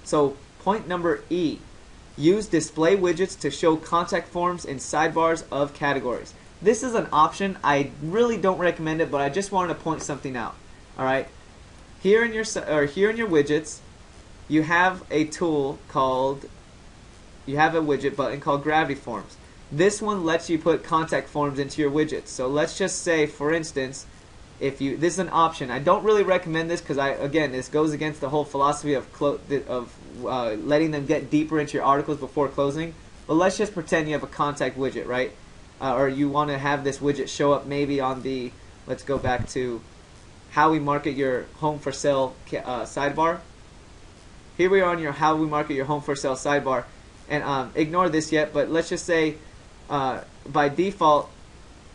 So point number E, use display widgets to show contact forms in sidebars of categories. This is an option. I really don't recommend it, but I just wanted to point something out. All right, here in your widgets, you have a tool called, you have a widget button called Gravity Forms. This one lets you put contact forms into your widgets. So let's just say, for instance, if you, this is an option. I don't really recommend this because again, this goes against the whole philosophy of letting them get deeper into your articles before closing. But let's just pretend you have a contact widget, right? Or you want to have this widget show up maybe on the, let's go back to how we market your home for sale sidebar. Here we are on your how we market your home for sale sidebar, and ignore this yet, but let's just say by default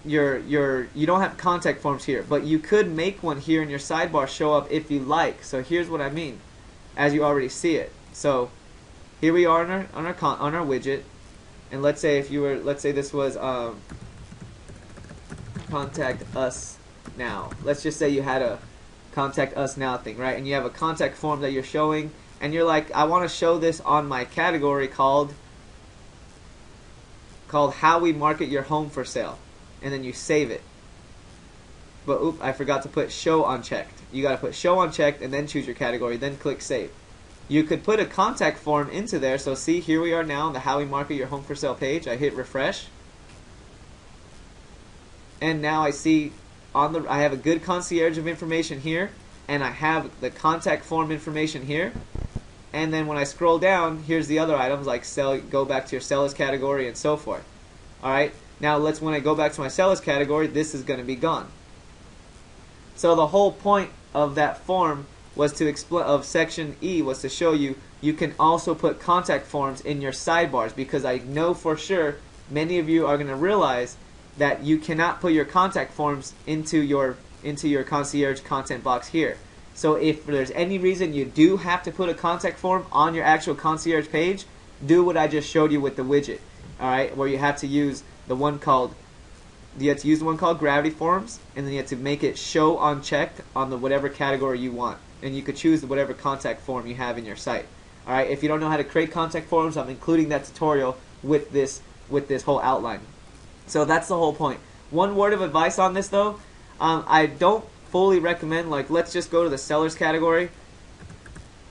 you don't have contact forms here, but you could make one here in your sidebar show up if you like. So here's what I mean, as you already see it. So here we are on our widget, and let's say this was contact us now. Let's just say you had a contact us now thing, right? And you have a contact form that you're showing, and you're like, I want to show this on my category called how we market your home for sale. And then you save it. But oop, I forgot to put show unchecked. You got to put show unchecked and then choose your category, then click save. You could put a contact form into there. So see, here we are now on the how we market your home for sale page. I hit refresh. And now I see I have a good concierge of information here, and I have the contact form information here. And then when I scroll down, here's the other items like sell, go back to your sellers category and so forth. All right. Now when I go back to my sellers category, this is going to be gone. So the whole point of that form was to explain, of section E, was to show you can also put contact forms in your sidebars, because I know for sure many of you are going to realize that you cannot put your contact forms into your concierge content box here. So if there's any reason you do have to put a contact form on your actual concierge page, do what I just showed you with the widget. All right, where you have to use the one called Gravity Forms, and then you have to make it show unchecked on the whatever category you want, and you could choose whatever contact form you have in your site. All right, if you don't know how to create contact forms, I'm including that tutorial with this whole outline. So that's the whole point. One word of advice on this though, I don't fully recommend, like, let's just go to the sellers category.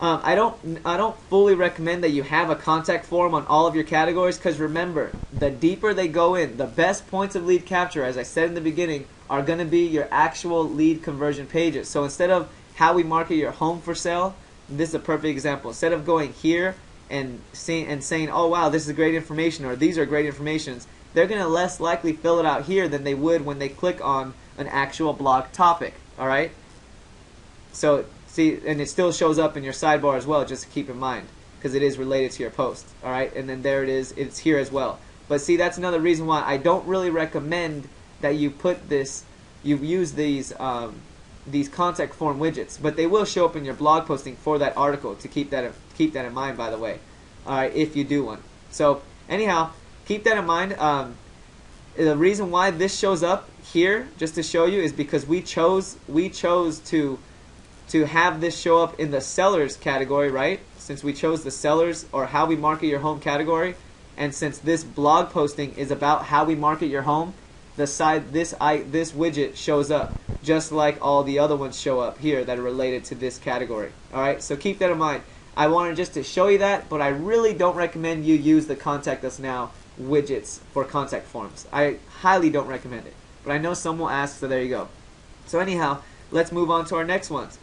I don't fully recommend that you have a contact form on all of your categories, because remember, the deeper they go in, the best points of lead capture, as I said in the beginning, are going to be your actual lead conversion pages. So instead of how we market your home for sale, this is a perfect example. Instead of going here and saying, oh wow, this is great information, or these are great informations, they're going to less likely fill it out here than they would when they click on an actual blog topic. All right. So see, and it still shows up in your sidebar as well, just to keep in mind, because it is related to your post. All right, and then there it is, it's here as well. But see, that's another reason why I don't really recommend that you put this, you use these contact form widgets, but they will show up in your blog posting for that article. To keep that in mind, by the way. All right, if you do one. So anyhow, keep that in mind. The reason why this shows up here, just to show you, is because we chose to have this show up in the sellers category, right? Since we chose the sellers, or how we market your home category, and since this blog posting is about how we market your home, this widget shows up just like all the other ones show up here that are related to this category. All right, so keep that in mind. I wanted just to show you that, but I really don't recommend you use the Contact Us Now widgets for contact forms. I highly don't recommend it, but I know some will ask, so there you go. So anyhow, let's move on to our next ones.